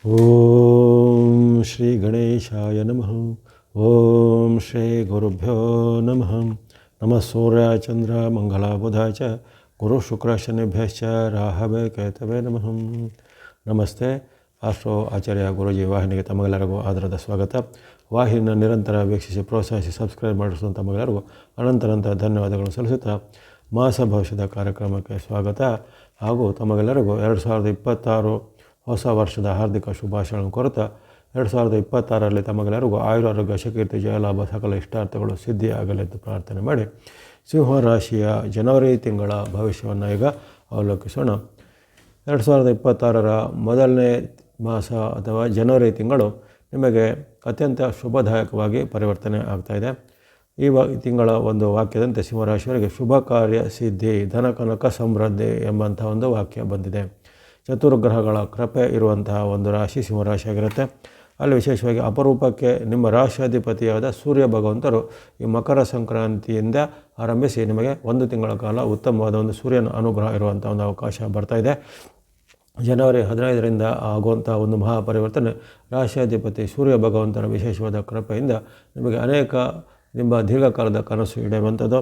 ಓಂ ಶ್ರೀ ಗಣೇಶಾಯ ನಮಃ. ಓಂ ಶ್ರೀ ಗುರುಭ್ಯೋ ನಮಃ. ನಮಃ ಸೂರ್ಯ ಚಂದ್ರ ಮಂಗಳ ಬುಧ ಚ ಗುರು ಶುಕ್ರ ಶನಿಭ್ಯಶ್ಚ ರಾಹವೇ ಕೇತವೇ ನಮಃ. ನಮಸ್ತೆ. ಆಸ್ಟ್ರೋ ಆಚಾರ್ಯ ಗುರುಜಿ ವಾಹಿನಿಗೆ ತಮಗೆಲ್ಲರಿಗೂ ಆದರದ ಸ್ವಾಗತ. ವಾಹಿನಿಯನ್ನು ನಿರಂತರ ವೀಕ್ಷಿಸಿ ಪ್ರೋತ್ಸಾಹಿಸಿ ಸಬ್ಸ್ಕ್ರೈಬ್ ಮಾಡಿಸುವಂಥ ತಮಗೆಲ್ಲರಿಗೂ ಅನಂತ ಧನ್ಯವಾದಗಳು ಸಲ್ಲಿಸುತ್ತಾ ಮಾಸ ಭವಿಷ್ಯದ ಕಾರ್ಯಕ್ರಮಕ್ಕೆ ಸ್ವಾಗತ ಹಾಗೂ ತಮಗೆಲ್ಲರಿಗೂ 2026 ಹೊಸ ವರ್ಷದ ಹಾರ್ದಿಕ ಶುಭಾಶಯಗಳನ್ನು ಕೋರುತ್ತಾ 2026ರಲ್ಲಿ ತಮಗೆಲ್ಲರಿಗೂ ಆಯುರಾರೋಗ್ಯ ಶಕೀರ್ತಿ ಜಯಲಾಭ ಸಕಲ ಇಷ್ಟಾರ್ಥಗಳು ಸಿದ್ಧಿಯಾಗಲೆಂದು ಪ್ರಾರ್ಥನೆ ಮಾಡಿ ಸಿಂಹರಾಶಿಯ ಜನವರಿ ತಿಂಗಳ ಭವಿಷ್ಯವನ್ನು ಈಗ ಅವಲೋಕಿಸೋಣ. 2026ರ ಮೊದಲನೇ ಮಾಸ ಅಥವಾ ಜನವರಿ ತಿಂಗಳು ನಿಮಗೆ ಅತ್ಯಂತ ಶುಭದಾಯಕವಾಗಿ ಪರಿವರ್ತನೆ ಆಗ್ತಾಯಿದೆ. ಈ ತಿಂಗಳ ಒಂದು ವಾಕ್ಯದಂತೆ ಸಿಂಹರಾಶಿಯವರಿಗೆ ಶುಭ ಕಾರ್ಯ ಸಿದ್ಧಿ, ಧನ ಕನಕ ಸಮೃದ್ಧಿ ಎಂಬಂಥ ಒಂದು ವಾಕ್ಯ ಬಂದಿದೆ. ಚತುರ್ಗ್ರಹಗಳ ಕೃಪೆ ಇರುವಂತಹ ಒಂದು ರಾಶಿ ಸಿಂಹರಾಶಿಯಾಗಿರುತ್ತೆ. ಅಲ್ಲಿ ವಿಶೇಷವಾಗಿ ಅಪರೂಪಕ್ಕೆ ನಿಮ್ಮ ರಾಶಿಯಾಧಿಪತಿಯಾದ ಸೂರ್ಯ ಭಗವಂತರು ಈ ಮಕರ ಸಂಕ್ರಾಂತಿಯಿಂದ ಆರಂಭಿಸಿ ನಿಮಗೆ ಒಂದು ತಿಂಗಳ ಕಾಲ ಉತ್ತಮವಾದ ಒಂದು ಸೂರ್ಯನ ಅನುಗ್ರಹ ಇರುವಂಥ ಒಂದು ಅವಕಾಶ ಬರ್ತಾಯಿದೆ. ಜನವರಿ 15ರಿಂದ ಆಗುವಂಥ ಒಂದು ಮಹಾಪರಿವರ್ತನೆ ರಾಶಿಯಾಧಿಪತಿ ಸೂರ್ಯ ಭಗವಂತನ ವಿಶೇಷವಾದ ಕೃಪೆಯಿಂದ ನಿಮಗೆ ಅನೇಕ ನಿಮ್ಮ ದೀರ್ಘಕಾಲದ ಕನಸು ಈಡೇರುವಂಥದ್ದು,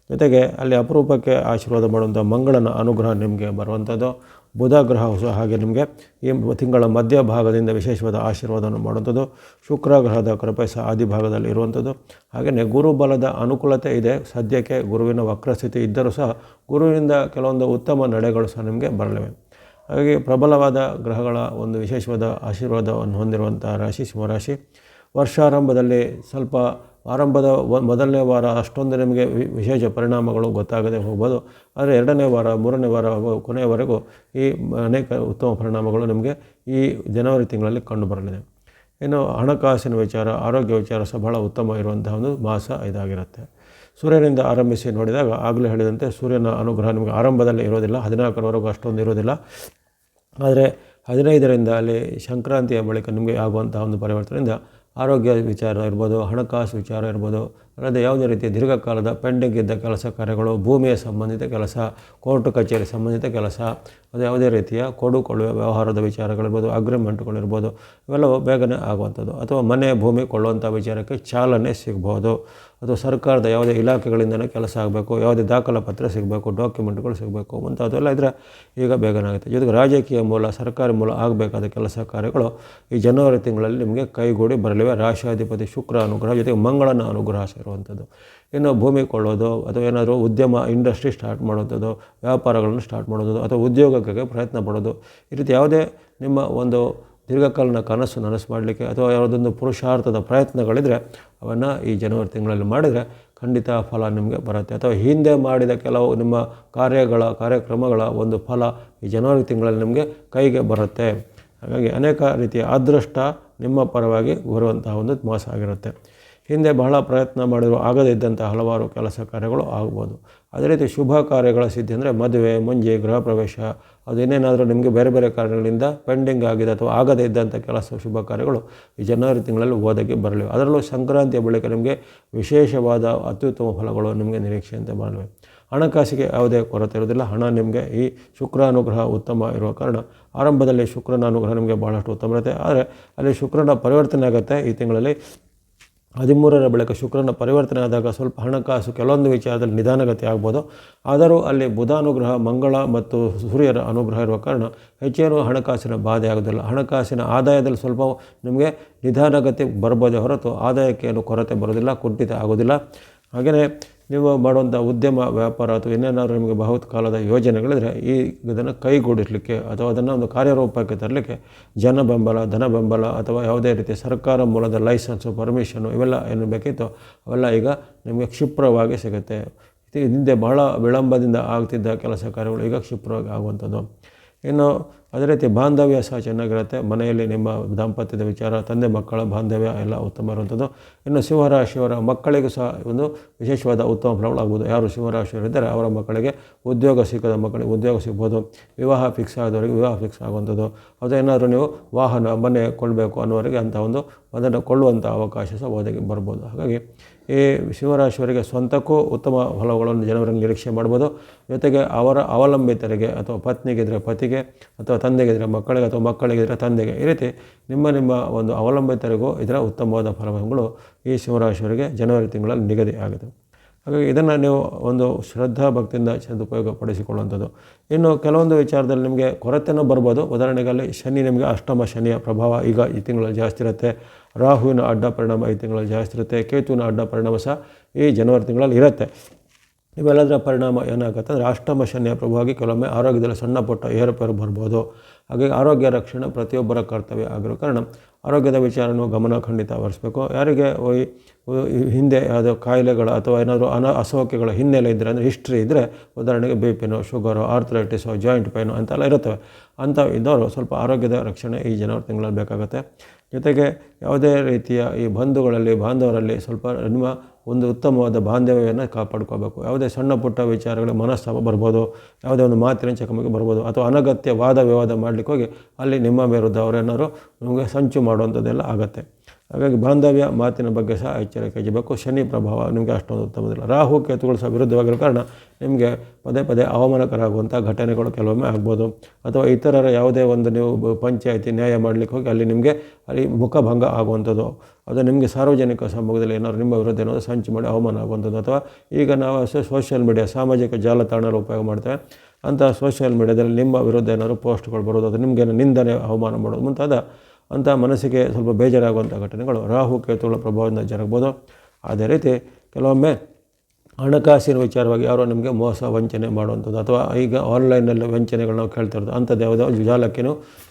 ಜೊತೆಗೆ ಅಲ್ಲಿ ಅಪರೂಪಕ್ಕೆ ಆಶೀರ್ವಾದ ಮಾಡುವಂಥ ಮಂಗಳನ ಅನುಗ್ರಹ ನಿಮಗೆ ಬರುವಂಥದ್ದು. ಬುಧ ಗ್ರಹ ಸಹ ಹಾಗೆ ನಿಮಗೆ ಈ ತಿಂಗಳ ಮಧ್ಯಭಾಗದಿಂದ ವಿಶೇಷವಾದ ಆಶೀರ್ವಾದವನ್ನು ಮಾಡುವಂಥದ್ದು. ಶುಕ್ರ ಗ್ರಹದ ಕೃಪೆ ಸಹ ಆದಿಭಾಗದಲ್ಲಿ ಇರುವಂಥದ್ದು. ಹಾಗೆಯೇ ಗುರುಬಲದ ಅನುಕೂಲತೆ ಇದೆ. ಸದ್ಯಕ್ಕೆ ಗುರುವಿನ ವಕ್ರಸ್ಥಿತಿ ಇದ್ದರೂ ಸಹ ಗುರುವಿನಿಂದ ಕೆಲವೊಂದು ಉತ್ತಮ ನಡೆಗಳು ಸಹ ನಿಮಗೆ ಬರಲಿವೆ. ಹಾಗಾಗಿ ಪ್ರಬಲವಾದ ಗ್ರಹಗಳ ಒಂದು ವಿಶೇಷವಾದ ಆಶೀರ್ವಾದವನ್ನು ಹೊಂದಿರುವಂಥ ರಾಶಿ ಸಿಂಹರಾಶಿ. ವರ್ಷಾರಂಭದಲ್ಲಿ ಸ್ವಲ್ಪ ಆರಂಭದ ಮೊದಲನೇ ವಾರ ಅಷ್ಟೊಂದು ನಿಮಗೆ ವಿಶೇಷ ಪರಿಣಾಮಗಳು ಗೊತ್ತಾಗದೆ ಹೋಗ್ಬೋದು. ಆದರೆ ಎರಡನೇ ವಾರ, ಮೂರನೇ ವಾರ ಕೊನೆಯವರೆಗೂ ಈ ಅನೇಕ ಉತ್ತಮ ಪರಿಣಾಮಗಳು ನಿಮಗೆ ಈ ಜನವರಿ ತಿಂಗಳಲ್ಲಿ ಕಂಡುಬರಲಿದೆ. ಇನ್ನು ಹಣಕಾಸಿನ ವಿಚಾರ, ಆರೋಗ್ಯ ವಿಚಾರ ಸಹ ಬಹಳ ಉತ್ತಮ ಇರುವಂತಹ ಒಂದು ಮಾಸ ಇದಾಗಿರುತ್ತೆ. ಸೂರ್ಯನಿಂದ ಆರಂಭಿಸಿ ನೋಡಿದಾಗ ಆಗಲೇ ಹೇಳಿದಂತೆ ಸೂರ್ಯನ ಅನುಗ್ರಹ ನಿಮಗೆ ಆರಂಭದಲ್ಲಿ ಇರೋದಿಲ್ಲ, 14ರವರೆಗೂ ಅಷ್ಟೊಂದು ಇರೋದಿಲ್ಲ. ಆದರೆ 15ರಿಂದ ಅಲ್ಲಿ ಸಂಕ್ರಾಂತಿಯ ಬಳಿಕ ನಿಮಗೆ ಆಗುವಂತಹ ಒಂದು ಪರಿವರ್ತನೆಯಿಂದ ಆರೋಗ್ಯ ವಿಚಾರ ಇರ್ಬೋದು, ಹಣಕಾಸು ವಿಚಾರ ಇರ್ಬೋದು, ಅಲ್ಲದೆ ಯಾವುದೇ ರೀತಿಯ ದೀರ್ಘಕಾಲದ ಪೆಂಡಿಂಗ್ ಇದ್ದ ಕೆಲಸ ಕಾರ್ಯಗಳು, ಭೂಮಿಯ ಸಂಬಂಧಿತ ಕೆಲಸ, ಕೋರ್ಟ್ ಕಚೇರಿ ಸಂಬಂಧಿತ ಕೆಲಸ, ಅದು ಯಾವುದೇ ರೀತಿಯ ಕೊಡುಕೊಳ್ಳುವ ವ್ಯವಹಾರದ ವಿಚಾರಗಳಿರ್ಬೋದು, ಅಗ್ರಿಮೆಂಟ್ಗಳಿರ್ಬೋದು, ಇವೆಲ್ಲವೂ ಬೇಗನೆ ಆಗುವಂಥದ್ದು. ಅಥವಾ ಮನೆ ಭೂಮಿ ಕೊಳ್ಳುವಂಥ ವಿಚಾರಕ್ಕೆ ಚಾಲನೆ ಸಿಗ್ಬೋದು. ಅಥವಾ ಸರ್ಕಾರದ ಯಾವುದೇ ಇಲಾಖೆಗಳಿಂದಲೇ ಕೆಲಸ ಆಗಬೇಕು, ಯಾವುದೇ ದಾಖಲಾ ಪತ್ರ ಸಿಗಬೇಕು, ಡಾಕ್ಯುಮೆಂಟ್ಗಳು ಸಿಗಬೇಕು ಮುಂತಾದೆಲ್ಲ ಇದ್ದರೆ ಈಗ ಬೇಗನೆ ಆಗುತ್ತೆ. ಜೊತೆಗೆ ರಾಜಕೀಯ ಮೂಲ, ಸರ್ಕಾರಿ ಮೂಲ ಆಗಬೇಕಾದ ಕೆಲಸ ಕಾರ್ಯಗಳು ಈ ಜನವರಿ ತಿಂಗಳಲ್ಲಿ ನಿಮಗೆ ಕೈಗೂಡಿ ಬರಲಿವೆ. ರಾಶಿಯಾಧಿಪತಿ ಶುಕ್ರ ಅನುಗ್ರಹ ಜೊತೆಗೆ ಮಂಗಳನ ಅನುಗ್ರಹ ಸೇರುವಂಥದ್ದು. ಇನ್ನು ಭೂಮಿ ಕೊಳ್ಳೋದು ಅಥವಾ ಏನಾದರೂ ಉದ್ಯಮ ಇಂಡಸ್ಟ್ರಿ ಸ್ಟಾರ್ಟ್ ಮಾಡುವಂಥದ್ದು, ವ್ಯಾಪಾರಗಳನ್ನು ಸ್ಟಾರ್ಟ್ ಮಾಡೋದು ಅಥವಾ ಉದ್ಯೋಗಕ್ಕೆ ಪ್ರಯತ್ನ ಪಡೋದು, ಈ ರೀತಿ ಯಾವುದೇ ನಿಮ್ಮ ಒಂದು ದೀರ್ಘಕಾಲನ ಕನಸು ನನಸು ಮಾಡಲಿಕ್ಕೆ ಅಥವಾ ಯಾವುದೊಂದು ಪುರುಷಾರ್ಥದ ಪ್ರಯತ್ನಗಳಿದ್ದರೆ ಅವನ್ನು ಈ ಜನವರಿ ತಿಂಗಳಲ್ಲಿ ಮಾಡಿದರೆ ಖಂಡಿತ ಫಲ ನಿಮಗೆ ಬರುತ್ತೆ. ಅಥವಾ ಹಿಂದೆ ಮಾಡಿದ ಕೆಲವು ನಿಮ್ಮ ಕಾರ್ಯಕ್ರಮಗಳ ಒಂದು ಫಲ ಈ ಜನವರಿ ತಿಂಗಳಲ್ಲಿ ನಿಮಗೆ ಕೈಗೆ ಬರುತ್ತೆ. ಹಾಗಾಗಿ ಅನೇಕ ರೀತಿಯ ಅದೃಷ್ಟ ನಿಮ್ಮ ಪರವಾಗಿ ಬರುವಂತಹ ಒಂದು ಮಾಸ ಆಗಿರುತ್ತೆ. ಹಿಂದೆ ಬಹಳ ಪ್ರಯತ್ನ ಮಾಡಿದರೂ ಆಗದೇ ಇದ್ದಂಥ ಹಲವಾರು ಕೆಲಸ ಕಾರ್ಯಗಳು ಆಗ್ಬೋದು. ಅದೇ ರೀತಿ ಶುಭ ಕಾರ್ಯಗಳ ಸಿದ್ಧಿ ಅಂದರೆ ಮದುವೆ, ಮುಂಜಿ, ಗೃಹ ಪ್ರವೇಶ, ಅದೇನೇನಾದರೂ ನಿಮಗೆ ಬೇರೆ ಬೇರೆ ಕಾರಣಗಳಿಂದ ಪೆಂಡಿಂಗ್ ಆಗಿದೆ ಅಥವಾ ಆಗದೇ ಇದ್ದಂಥ ಕೆಲಸ ಶುಭ ಕಾರ್ಯಗಳು ಈ ಜನವರಿ ತಿಂಗಳಲ್ಲಿ ಒದಗಿ ಬರಲಿವೆ. ಅದರಲ್ಲೂ ಸಂಕ್ರಾಂತಿಯ ಬಳಿಕ ನಿಮಗೆ ವಿಶೇಷವಾದ ಅತ್ಯುತ್ತಮ ಫಲಗಳು ನಿಮಗೆ ನಿರೀಕ್ಷೆಯಂತೆ ಬರಲಿವೆ. ಹಣಕಾಸಿಗೆ ಯಾವುದೇ ಕೊರತೆ ಇರೋದಿಲ್ಲ. ಹಣ ನಿಮಗೆ ಈ ಶುಕ್ರಾನುಗ್ರಹ ಉತ್ತಮ ಇರುವ ಕಾರಣ ಆರಂಭದಲ್ಲಿ ಶುಕ್ರನ ಅನುಗ್ರಹ ನಿಮಗೆ ಭಾಳಷ್ಟು ಉತ್ತಮ ಇರುತ್ತೆ. ಆದರೆ ಅಲ್ಲಿ ಶುಕ್ರನ ಪರಿವರ್ತನೆ ಆಗುತ್ತೆ. ಈ ತಿಂಗಳಲ್ಲಿ 13ರ ಬಳಿಕ ಶುಕ್ರನ ಪರಿವರ್ತನೆ ಆದಾಗ ಸ್ವಲ್ಪ ಹಣಕಾಸು ಕೆಲವೊಂದು ವಿಚಾರದಲ್ಲಿ ನಿಧಾನಗತಿ ಆಗ್ಬೋದು. ಆದರೂ ಅಲ್ಲಿ ಬುಧಾನುಗ್ರಹ, ಮಂಗಳ ಮತ್ತು ಸೂರ್ಯರ ಅನುಗ್ರಹ ಇರುವ ಕಾರಣ ಹೆಚ್ಚೇನು ಹಣಕಾಸಿನ ಬಾಧೆ ಆಗೋದಿಲ್ಲ. ಹಣಕಾಸಿನ ಆದಾಯದಲ್ಲಿ ಸ್ವಲ್ಪ ನಿಮಗೆ ನಿಧಾನಗತಿ ಬರ್ಬೋದೇ ಹೊರತು ಆದಾಯಕ್ಕೆ ಏನು ಕೊರತೆ ಬರೋದಿಲ್ಲ, ಕುಂಠಿತ ಆಗೋದಿಲ್ಲ. ಹಾಗೆಯೇ ನೀವು ಮಾಡುವಂಥ ಉದ್ಯಮ ವ್ಯಾಪಾರ ಅಥವಾ ಇನ್ನೇನಾದರೂ ನಿಮಗೆ ಬಹುಕಾಲದ ಯೋಜನೆಗಳಿದ್ರೆ ಇದನ್ನು ಕೈಗೂಡಿಸಲಿಕ್ಕೆ ಅಥವಾ ಅದನ್ನು ಒಂದು ಕಾರ್ಯರೂಪಕ್ಕೆ ತರಲಿಕ್ಕೆ ಜನ ಬೆಂಬಲ, ಧನ ಬೆಂಬಲ ಅಥವಾ ಯಾವುದೇ ರೀತಿಯ ಸರ್ಕಾರ ಮೂಲದ ಲೈಸೆನ್ಸು, ಪರ್ಮಿಷನು ಇವೆಲ್ಲ ಏನು ಬೇಕಿತ್ತೋ ಅವೆಲ್ಲ ಈಗ ನಿಮಗೆ ಕ್ಷಿಪ್ರವಾಗಿ ಸಿಗುತ್ತೆ. ಹಿಂದೆ ಬಹಳ ವಿಳಂಬದಿಂದ ಆಗ್ತಿದ್ದ ಕೆಲಸ ಕಾರ್ಯಗಳು ಈಗ ಕ್ಷಿಪ್ರವಾಗಿ ಆಗುವಂಥದ್ದು. ಇನ್ನು ಅದೇ ರೀತಿ ಬಾಂಧವ್ಯ ಸಹ ಚೆನ್ನಾಗಿರುತ್ತೆ. ಮನೆಯಲ್ಲಿ ನಿಮ್ಮ ದಾಂಪತ್ಯದ ವಿಚಾರ, ತಂದೆ ಮಕ್ಕಳ ಬಾಂಧವ್ಯ ಎಲ್ಲ ಉತ್ತಮ ಇರುವಂಥದ್ದು. ಇನ್ನು ಸಿಂಹರಾಶಿಯವರ ಮಕ್ಕಳಿಗೂ ಸಹ ಒಂದು ವಿಶೇಷವಾದ ಉತ್ತಮ ಫಲಗಳಾಗ್ಬೋದು. ಯಾರು ಸಿಂಹರಾಶಿಯವರಿದ್ದರೆ ಅವರ ಮಕ್ಕಳಿಗೆ ಉದ್ಯೋಗ ಸಿಕ್ಕದ ಮಕ್ಕಳಿಗೆ ಉದ್ಯೋಗ ಸಿಗ್ಬೋದು. ವಿವಾಹ ಫಿಕ್ಸ್ ಆದವರಿಗೆ ವಿವಾಹ ಫಿಕ್ಸ್ ಆಗುವಂಥದ್ದು. ಅಥವಾ ಏನಾದರೂ ನೀವು ವಾಹನ, ಮನೆ ಕೊಳ್ಳಬೇಕು ಅನ್ನೋರಿಗೆ ಅಂಥ ಒಂದು ಅದನ್ನು ಕೊಳ್ಳುವಂಥ ಅವಕಾಶ ಸಹ ಒದಗಿ ಬರ್ಬೋದು. ಹಾಗಾಗಿ ಈ ಸಿಂಹರಾಶಿಯವರಿಗೆ ಸ್ವಂತಕ್ಕೂ ಉತ್ತಮ ಫಲಗಳನ್ನು ಜನವರಲ್ಲಿ ನಿರೀಕ್ಷೆ ಮಾಡ್ಬೋದು. ಜೊತೆಗೆ ಅವರ ಅವಲಂಬಿತರಿಗೆ ಅಥವಾ ಪತ್ನಿಗಿದ್ದರೆ ಪತಿಗೆ ಅಥವಾ ತಂದೆಗಿದ್ರೆ ಮಕ್ಕಳಿಗೆ ಅಥವಾ ಮಕ್ಕಳಿಗಿದ್ರೆ ತಂದೆಗೆ, ಈ ರೀತಿ ನಿಮ್ಮ ಒಂದು ಅವಲಂಬಿತರಿಗೂ ಇದರ ಉತ್ತಮವಾದ ಫಲಗಳು ಈ ಸಿಂಹರಾಶಿಯವರಿಗೆ ಜನವರಿ ತಿಂಗಳಲ್ಲಿ ನಿಗದಿ ಆಗುತ್ತೆ. ಹಾಗಾಗಿ ಇದನ್ನು ನೀವು ಒಂದು ಶ್ರದ್ಧಾ ಭಕ್ತಿಯಿಂದ ಸದುಪಯೋಗ ಪಡಿಸಿಕೊಳ್ಳುವಂಥದ್ದು. ಇನ್ನು ಕೆಲವೊಂದು ವಿಚಾರದಲ್ಲಿ ನಿಮಗೆ ಕೊರತೆನೂ ಬರ್ಬೋದು. ಉದಾಹರಣೆಗೆ ಅಲ್ಲಿ ಶನಿ, ನಿಮಗೆ ಅಷ್ಟಮ ಶನಿಯ ಪ್ರಭಾವ ಈಗ ಈ ತಿಂಗಳಲ್ಲಿ ಜಾಸ್ತಿ ಇರುತ್ತೆ. ರಾಹುವಿನ ಅಡ್ಡ ಪರಿಣಾಮ ಈ ತಿಂಗಳಲ್ಲಿ ಜಾಸ್ತಿ ಇರುತ್ತೆ. ಕೇತುವಿನ ಅಡ್ಡ ಪರಿಣಾಮ ಸಹ ಈ ಜನವರಿ ತಿಂಗಳಲ್ಲಿ ಇರುತ್ತೆ. ಇವೆಲ್ಲದರ ಪರಿಣಾಮ ಏನಾಗುತ್ತೆ ಅಂದರೆ ಅಷ್ಟಮ ಶನಿಯ ಪ್ರಭಾವವಾಗಿ ಕೆಲವೊಮ್ಮೆ ಆರೋಗ್ಯದಲ್ಲಿ ಸಣ್ಣ ಪುಟ್ಟ ಏರುಪೇರು ಬರ್ಬೋದು. ಹಾಗಾಗಿ ಆರೋಗ್ಯ ರಕ್ಷಣೆ ಪ್ರತಿಯೊಬ್ಬರ ಕರ್ತವ್ಯ ಆಗಿರೋ ಕಾರಣ ಆರೋಗ್ಯದ ವಿಚಾರನೂ ಗಮನ ಖಂಡಿತ ಹರಿಸಬೇಕು. ಯಾರಿಗೆ ಹಿಂದೆ ಯಾವುದೋ ಕಾಯಿಲೆಗಳು ಅಥವಾ ಏನಾದರೂ ಅಸೌಖ್ಯಗಳ ಹಿನ್ನೆಲೆ ಇದ್ದರೆ, ಅಂದರೆ ಹಿಸ್ಟ್ರಿ ಇದ್ದರೆ, ಉದಾಹರಣೆಗೆ BP, sugar, arthritis, joint pain ಅಂತೆಲ್ಲ ಇರುತ್ತವೆ. ಅಂಥ ಇದ್ದವರು ಸ್ವಲ್ಪ ಆರೋಗ್ಯದ ರಕ್ಷಣೆ ಈ ಜನವರಿ ತಿಂಗಳಲ್ಲಿ ಬೇಕಾಗುತ್ತೆ. ಜೊತೆಗೆ ಯಾವುದೇ ರೀತಿಯ ಈ ಬಾಂಧವರಲ್ಲಿ ಸ್ವಲ್ಪ ನಿಮ್ಮ ಒಂದು ಉತ್ತಮವಾದ ಬಾಂಧವ್ಯವನ್ನು ಕಾಪಾಡ್ಕೋಬೇಕು. ಯಾವುದೇ ಸಣ್ಣ ಪುಟ್ಟ ವಿಚಾರಗಳ ಮನಸ್ತಾಪ ಬರ್ಬೋದು, ಯಾವುದೇ ಒಂದು ಮಾತಿನ ಚಕಮಕಿ ಬರ್ಬೋದು, ಅಥವಾ ಅನಗತ್ಯ ವಾದ ವಿವಾದ ಮಾಡಲಿಕ್ಕೆ ಹೋಗಿ ಅಲ್ಲಿ ನಿಮ್ಮ ವಿರುದ್ಧ ಅವರೇನಾದ್ರು ನಿಮಗೆ ಸಂಚು ಮಾಡುವಂಥದ್ದೆಲ್ಲ ಆಗುತ್ತೆ. ಹಾಗಾಗಿ ಬಾಂಧವ್ಯ ಮಾತಿನ ಬಗ್ಗೆ ಸಹ ಎಚ್ಚರಿಕೆ ವಹಿಸಬೇಕು. ಶನಿ ಪ್ರಭಾವ ನಿಮಗೆ ಅಷ್ಟೊಂದು ಉತ್ತಮದಿಲ್ಲ. ರಾಹು ಕೇತುಗಳು ಸಹ ವಿರುದ್ಧವಾಗಿರೋ ಕಾರಣ ನಿಮಗೆ ಪದೇ ಅವಮಾನಕರ ಆಗುವಂಥ ಘಟನೆಗಳು ಕೆಲವೊಮ್ಮೆ ಆಗ್ಬೋದು. ಅಥವಾ ಇತರರ ಯಾವುದೇ ಒಂದು ನೀವು ಪಂಚಾಯಿತಿ ನ್ಯಾಯ ಮಾಡಲಿಕ್ಕೆ ಹೋಗಿ ಅಲ್ಲಿ ನಿಮಗೆ ಅಲ್ಲಿ ಮುಖಭಂಗ ಆಗುವಂಥದ್ದು, ಅದು ನಿಮಗೆ ಸಾರ್ವಜನಿಕ ಸಮ್ಮುಖದಲ್ಲಿ ಏನಾದ್ರು ನಿಮ್ಮ ವಿರುದ್ಧ ಏನಾದರೂ ಸಂಚು ಮಾಡಿ ಅವಮಾನ ಆಗುವಂಥದ್ದು. ಅಥವಾ ಈಗ ನಾವು ಸೋಷಿಯಲ್ ಮೀಡಿಯಾ, ಸಾಮಾಜಿಕ ಜಾಲತಾಣಗಳು ಉಪಯೋಗ ಮಾಡ್ತೇವೆ. ಅಂಥ ಸೋಷಿಯಲ್ ಮೀಡಿಯಾದಲ್ಲಿ ನಿಮ್ಮ ವಿರುದ್ಧ ಏನಾದರೂ ಪೋಸ್ಟ್ಗಳು ಬರೋದು, ಅದು ನಿಮಗೇನು ನಿಂದನೆ ಅವಮಾನ ಮಾಡೋದು ಮುಂತಾದ ಅಂಥ ಮನಸ್ಸಿಗೆ ಸ್ವಲ್ಪ ಬೇಜಾರಾಗುವಂಥ ಘಟನೆಗಳು ರಾಹು ಕೇತುಗಳ ಪ್ರಭಾವದಿಂದ ಜರುಗ್ಬೋದು. ಅದೇ ರೀತಿ ಕೆಲವೊಮ್ಮೆ ಹಣಕಾಸಿನ ವಿಚಾರವಾಗಿ ಯಾರೋ ನಿಮಗೆ ಮೋಸ ವಂಚನೆ ಮಾಡುವಂಥದ್ದು, ಅಥವಾ ಈಗ ಆನ್ಲೈನಲ್ಲಿ ವಂಚನೆಗಳು ನಾವು ಕೇಳ್ತಿರೋದು, ಅಂಥದ್ದು ಯಾವುದೋ ಜಾಲಕ್ಕೆ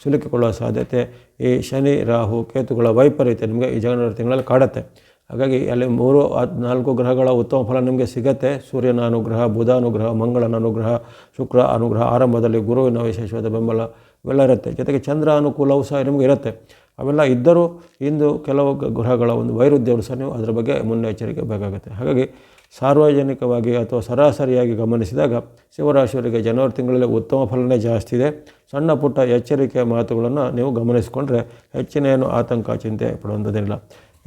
ಸಿಲುಕಿಕೊಳ್ಳುವ ಸಾಧ್ಯತೆ ಈ ಶನಿ ರಾಹು ಕೇತುಗಳ ವೈಪರೀತ್ಯ ನಿಮಗೆ ಈ ಜನವರಿ ತಿಂಗಳಲ್ಲಿ ಕಾಡುತ್ತೆ. ಹಾಗಾಗಿ ಅಲ್ಲಿ 3-4 ಗ್ರಹಗಳ ಉತ್ತಮ ಫಲ ನಿಮಗೆ ಸಿಗುತ್ತೆ. ಸೂರ್ಯನ ಅನುಗ್ರಹ, ಬುಧ ಅನುಗ್ರಹ, ಮಂಗಳನ ಅನುಗ್ರಹ, ಶುಕ್ರ ಅನುಗ್ರಹ, ಆರಂಭದಲ್ಲಿ ಗುರುವಿನ ವಿಶೇಷವಾದ ಬೆಂಬಲ ಇವೆಲ್ಲ ಇರುತ್ತೆ. ಜೊತೆಗೆ ಚಂದ್ರ ಅನುಕೂಲವೂ ಸಹ ನಿಮಗೆ ಇರುತ್ತೆ. ಅವೆಲ್ಲ ಇದ್ದರೂ ಇಂದು ಕೆಲವು ಗ್ರಹಗಳ ಒಂದು ವೈರುಧ್ಯಗಳು ಸಹ ನೀವು ಅದರ ಬಗ್ಗೆ ಮುನ್ನೆಚ್ಚರಿಕೆ ಬೇಕಾಗುತ್ತೆ. ಹಾಗಾಗಿ ಸಾರ್ವಜನಿಕವಾಗಿ ಅಥವಾ ಸರಾಸರಿಯಾಗಿ ಗಮನಿಸಿದಾಗ ಸಿಂಹರಾಶಿಯವರಿಗೆ ಜನವರಿ ತಿಂಗಳಲ್ಲಿ ಉತ್ತಮ ಫಲನೇ ಜಾಸ್ತಿ ಇದೆ. ಸಣ್ಣ ಪುಟ್ಟ ಎಚ್ಚರಿಕೆಯ ಮಾತುಗಳನ್ನು ನೀವು ಗಮನಿಸಿಕೊಂಡ್ರೆ ಹೆಚ್ಚಿನ ಏನು ಆತಂಕ ಚಿಂತೆ ಪಡುವಂಥದ್ದಿಲ್ಲ.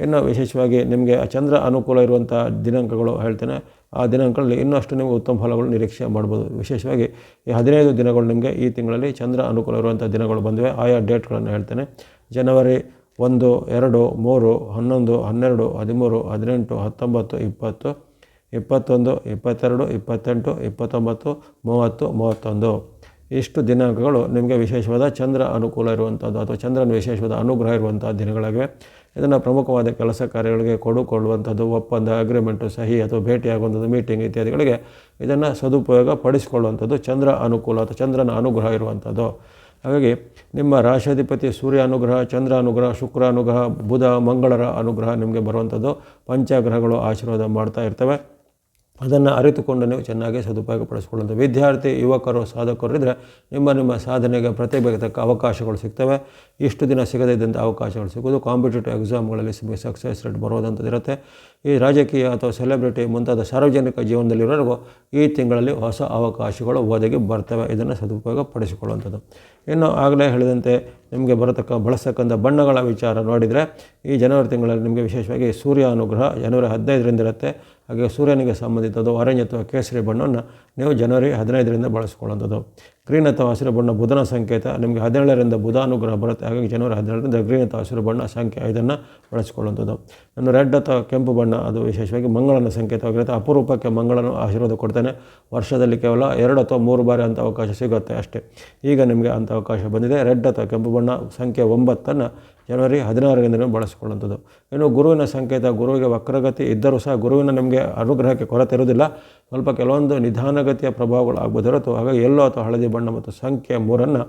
ಇನ್ನು ವಿಶೇಷವಾಗಿ ನಿಮಗೆ ಚಂದ್ರ ಅನುಕೂಲ ಇರುವಂಥ ದಿನಾಂಕಗಳು ಹೇಳ್ತೇನೆ. ಆ ದಿನಾಂಕಗಳಲ್ಲಿ ಇನ್ನಷ್ಟು ನಿಮಗೆ ಉತ್ತಮ ಫಲಗಳು ನಿರೀಕ್ಷೆ ಮಾಡ್ಬೋದು. ವಿಶೇಷವಾಗಿ ಈ 15 ದಿನಗಳು ನಿಮಗೆ ಈ ತಿಂಗಳಲ್ಲಿ ಚಂದ್ರ ಅನುಕೂಲ ಇರುವಂಥ ದಿನಗಳು ಬಂದಿವೆ. ಆಯಾ ಡೇಟ್ಗಳನ್ನು ಹೇಳ್ತೇನೆ. ಜನವರಿ 1, 2, 3, 11, 12, 13, 18, 19, 20, 21, 22, 28, 29, 30, 31 ಇಷ್ಟು ದಿನಾಂಕಗಳು ನಿಮಗೆ ವಿಶೇಷವಾದ ಚಂದ್ರ ಅನುಕೂಲ ಇರುವಂಥದ್ದು ಅಥವಾ ಚಂದ್ರನ ವಿಶೇಷವಾದ ಅನುಗ್ರಹ ಇರುವಂಥ ದಿನಗಳಾಗಿವೆ. ಇದನ್ನು ಪ್ರಮುಖವಾದ ಕೆಲಸ ಕಾರ್ಯಗಳಿಗೆ ಕೊಡುಕೊಳ್ಳುವಂಥದ್ದು, ಒಪ್ಪಂದ, ಅಗ್ರಿಮೆಂಟು, ಸಹಿ ಅಥವಾ ಭೇಟಿಯಾಗುವಂಥದ್ದು, ಮೀಟಿಂಗ್ ಇತ್ಯಾದಿಗಳಿಗೆ ಇದನ್ನು ಸದುಪಯೋಗ ಪಡಿಸಿಕೊಳ್ಳುವಂಥದ್ದು ಚಂದ್ರ ಅನುಕೂಲ ಅಥವಾ ಚಂದ್ರನ ಅನುಗ್ರಹ ಇರುವಂಥದ್ದು. ಹಾಗಾಗಿ ನಿಮ್ಮ ರಾಶಿಯಾಧಿಪತಿ ಸೂರ್ಯ ಅನುಗ್ರಹ, ಚಂದ್ರ ಅನುಗ್ರಹ, ಶುಕ್ರ ಅನುಗ್ರಹ, ಬುಧ ಮಂಗಳರ ಅನುಗ್ರಹ ನಿಮಗೆ ಬರುವಂಥದ್ದು ಪಂಚಗ್ರಹಗಳು ಆಶೀರ್ವಾದ ಮಾಡ್ತಾ ಇರ್ತವೆ. ಅದನ್ನು ಅರಿತುಕೊಂಡು ನೀವು ಚೆನ್ನಾಗಿ ಸದುಪಯೋಗ ಪಡಿಸ್ಕೊಳ್ಳೋದು. ವಿದ್ಯಾರ್ಥಿ ಯುವಕರು ಸಾಧಕರು ಇದ್ದರೆ ನಿಮ್ಮ ಸಾಧನೆಗೆ ಪ್ರತಿಭೆಗೆ ತಕ್ಕ ಅವಕಾಶಗಳು ಸಿಗ್ತವೆ. ಇಷ್ಟು ದಿನ ಸಿಗದೇ ಇದ್ದಂಥ ಅವಕಾಶಗಳು ಸಿಗೋದು. ಕಾಂಪಿಟೇಟಿವ್ ಎಕ್ಸಾಮ್ಗಳಲ್ಲಿ ನಿಮಗೆ ಸಕ್ಸಸ್ ರೇಟ್ ಬರೋದಂಥದ್ದು ಇರುತ್ತೆ. ಈ ರಾಜಕೀಯ ಅಥವಾ ಸೆಲೆಬ್ರಿಟಿ ಮುಂತಾದ ಸಾರ್ವಜನಿಕ ಜೀವನದಲ್ಲಿರೋರಿಗೂ ಈ ತಿಂಗಳಲ್ಲಿ ಹೊಸ ಅವಕಾಶಗಳು ಒದಗಿ ಬರ್ತವೆ. ಇದನ್ನು ಸದುಪಯೋಗ ಪಡಿಸಿಕೊಳ್ಳುವಂಥದ್ದು. ಇನ್ನು ಆಗಲೇ ಹೇಳಿದಂತೆ ನಿಮಗೆ ಬಳಸತಕ್ಕಂಥ ಬಣ್ಣಗಳ ವಿಚಾರ ನೋಡಿದರೆ ಈ ಜನವರಿ ತಿಂಗಳಲ್ಲಿ ನಿಮಗೆ ವಿಶೇಷವಾಗಿ ಸೂರ್ಯ ಅನುಗ್ರಹ ಜನವರಿ 15ರಿಂದ ಇರುತ್ತೆ. ಹಾಗೆ ಸೂರ್ಯನಿಗೆ ಸಂಬಂಧಿಸಿದ ಆರೆಂಜ್ ಅಥವಾ ಕೇಸರಿ ಬಣ್ಣವನ್ನು ನೀವು ಜನವರಿ 15ರಿಂದ ಬಳಸ್ಕೊಳ್ಳುವಂಥದ್ದು. ಗ್ರೀನ್ ಅಥವಾ ಹಸಿರು ಬಣ್ಣ ಬುಧನ ಸಂಕೇತ. ನಿಮಗೆ 17ರಿಂದ ಬುಧ ಅನುಗ್ರಹ ಬರುತ್ತೆ. ಹಾಗಾಗಿ ಜನವರಿ 17ರಿಂದ ಗ್ರೀನ್ ಅಥವಾ ಹಸಿರು ಬಣ್ಣ ಸಂಖ್ಯೆ 5ಅನ್ನು ಬಳಸ್ಕೊಳ್ಳುವಂಥದ್ದು. ಇನ್ನು ರೆಡ್ ಅಥವಾ ಕೆಂಪು ಬಣ್ಣ ಅದು ವಿಶೇಷವಾಗಿ ಮಂಗಳನ ಸಂಕೇತವಾಗಿರುತ್ತೆ. ಅಪರೂಪಕ್ಕೆ ಮಂಗಳನ ಆಶೀರ್ವಾದ ಕೊಡ್ತಾನೆ. ವರ್ಷದಲ್ಲಿ ಕೇವಲ 2 ಅಥವಾ 3 ಬಾರಿ ಅಂಥ ಅವಕಾಶ ಸಿಗುತ್ತೆ ಅಷ್ಟೇ. ಈಗ ನಿಮಗೆ ಅಂಥ ಅವಕಾಶ ಬಂದಿದೆ. ರೆಡ್ ಅಥವಾ ಕೆಂಪು ಬಣ್ಣ ಸಂಖ್ಯೆ 9ಅನ್ನು ಜನವರಿ 16ರಿಂದ ಬಳಸಿಕೊಳ್ಳುವಂಥದ್ದು. ಇನ್ನು ಗುರುವಿನ ಸಂಕೇತ. ಗುರುವಿಗೆ ವಕ್ರಗತಿ ಇದ್ದರೂ ಸಹ ಗುರುವಿನ ನಿಮಗೆ ಅನುಗ್ರಹಕ್ಕೆ ಕೊರತೆ ಇರುವುದಿಲ್ಲ. ಸ್ವಲ್ಪ ಕೆಲವೊಂದು ನಿಧಾನಗತಿಯ ಪ್ರಭಾವಗಳು ಆಗ್ಬೋದು ಹೊರತು. ಹಾಗಾಗಿ ಯೆಲ್ಲೋ ಅಥವಾ ಹಳದಿ ಬಣ್ಣ ಮತ್ತು ಸಂಖ್ಯೆ 3ಅನ್ನು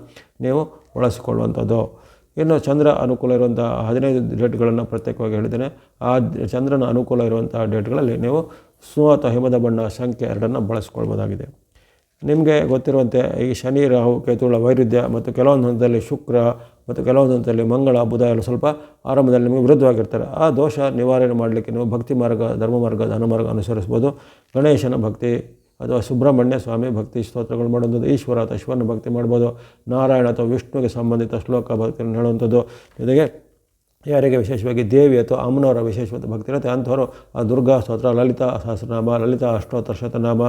ನೀವು ಬಳಸಿಕೊಳ್ಳುವಂಥದ್ದು. ಇನ್ನು ಚಂದ್ರ ಅನುಕೂಲ ಇರುವಂಥ 15 ಡೇಟ್ಗಳನ್ನು ಪ್ರತ್ಯೇಕವಾಗಿ ಹೇಳಿದ್ದೇನೆ. ಆ ಚಂದ್ರನ ಅನುಕೂಲ ಇರುವಂಥ ಡೇಟ್ಗಳಲ್ಲಿ ನೀವು ಸ್ನೋ ಅಥವಾ ಹಿಮದ ಬಣ್ಣ ಸಂಖ್ಯೆ 2ಅನ್ನು ಬಳಸ್ಕೊಳ್ಬೋದಾಗಿದೆ. ನಿಮಗೆ ಗೊತ್ತಿರುವಂತೆ ಈ ಶನಿ ರಾಹು ಕೇತುಗಳ ವೈರುಧ್ಯ ಮತ್ತು ಕೆಲವೊಂದು ಹಂತದಲ್ಲಿ ಶುಕ್ರ ಮತ್ತು ಕೆಲವೊಂದು ಹಂತದಲ್ಲಿ ಮಂಗಳ ಬುಧ ಎಲ್ಲ ಸ್ವಲ್ಪ ಆರಂಭದಲ್ಲಿ ನಿಮಗೆ ವಿರುದ್ಧವಾಗಿರ್ತಾರೆ. ಆ ದೋಷ ನಿವಾರಣೆ ಮಾಡಲಿಕ್ಕೆ ನೀವು ಭಕ್ತಿ ಮಾರ್ಗ, ಧರ್ಮ ಮಾರ್ಗ, ಧನ ಮಾರ್ಗ ಅನುಸರಿಸ್ಬೋದು. ಗಣೇಶನ ಭಕ್ತಿ ಅಥವಾ ಸುಬ್ರಹ್ಮಣ್ಯ ಸ್ವಾಮಿ ಭಕ್ತಿ ಸ್ತೋತ್ರಗಳು ಮಾಡುವಂಥದ್ದು. ಈಶ್ವರ ಅಥವಾ ಶಿವನ ಭಕ್ತಿ ಮಾಡ್ಬೋದು. ನಾರಾಯಣ ಅಥವಾ ವಿಷ್ಣುವಿಗೆ ಸಂಬಂಧಿತ ಶ್ಲೋಕ ಭಕ್ತಿಯನ್ನು ಹೇಳುವಂಥದ್ದು. ಜೊತೆಗೆ ಯಾರಿಗೆ ವಿಶೇಷವಾಗಿ ದೇವಿ ಅಥವಾ ಅಮ್ಮನವರ ವಿಶೇಷವಾದ ಭಕ್ತಿ ಇರುತ್ತೆ ಅಂಥವರು ಆ ದುರ್ಗಾ ಸ್ತೋತ್ರ, ಲಲಿತಾ ಸಹಸ್ರನಾಮ, ಲಲಿತಾ ಅಷ್ಟೋತ್ತರ ಶತನಾಮ,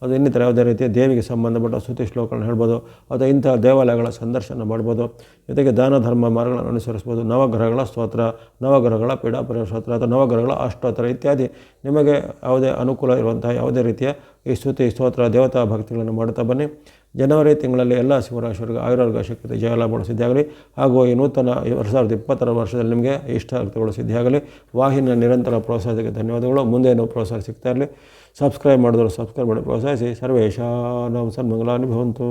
ಅದು ಇನ್ನಿತರ ಯಾವುದೇ ರೀತಿಯ ದೇವಿಗೆ ಸಂಬಂಧಪಟ್ಟ ಸ್ತುತಿ ಶ್ಲೋಕಗಳನ್ನ ಹೇಳ್ಬೋದು ಅಥವಾ ಇಂಥ ದೇವಾಲಯಗಳ ಸಂದರ್ಶನ ಮಾಡ್ಬೋದು. ಜೊತೆಗೆ ದಾನ ಧರ್ಮ ಮಾರ್ಗಗಳನ್ನು ಅನುಸರಿಸ್ಬೋದು. ನವಗ್ರಹಗಳ ಸ್ತೋತ್ರ, ನವಗ್ರಹಗಳ ಪೀಡಾಪರಿಹಾರ ಸ್ತೋತ್ರ ಅಥವಾ ನವಗ್ರಹಗಳ ಅಷ್ಟೋತ್ತರ ಇತ್ಯಾದಿ ನಿಮಗೆ ಯಾವುದೇ ಅನುಕೂಲ ಇರುವಂತಹ ಯಾವುದೇ ರೀತಿಯ ಈ ಸ್ತುತಿ ಸ್ತೋತ್ರ ದೇವತಾ ಭಕ್ತಿಗಳನ್ನು ಮಾಡುತ್ತಾ ಬನ್ನಿ. ಜನವರಿ ತಿಂಗಳಲ್ಲಿ ಎಲ್ಲ ಶಿವರಾಶಿಯವರಿಗೆ ಆಯುರಾರೋಗ್ಯ ಶಕ್ತಿ ಜಯಲಾಭಗಳು ಸಿದ್ಧಿಯಾಗಲಿ. ಹಾಗೂ ಈ ನೂತನ 2020 ವರ್ಷದಲ್ಲಿ ನಿಮಗೆ ಇಷ್ಟಾರ್ಥಗಳು ಸಿದ್ಧಿಯಾಗಲಿ. ವಾಹಿನಿಯ ನಿರಂತರ ಪ್ರೋತ್ಸಾಹಕ್ಕೆ ಧನ್ಯವಾದಗಳು. ಮುಂದೇನು ಪ್ರೋತ್ಸಾಹ ಸಿಗ್ತಾ ಇರಲಿ. ಸಬ್ಸ್ಕ್ರೈಬ್ ಮಾಡಿದವರು ಸಬ್ಸ್ಕ್ರೈಬ್ ಮಾಡಿ ಪ್ರೋತ್ಸಾಹಿಸಿ. ಸರ್ವೇಶಾನಾಂ ಸನ್ಮಂಗಲಾನಿ ಭವಂತು.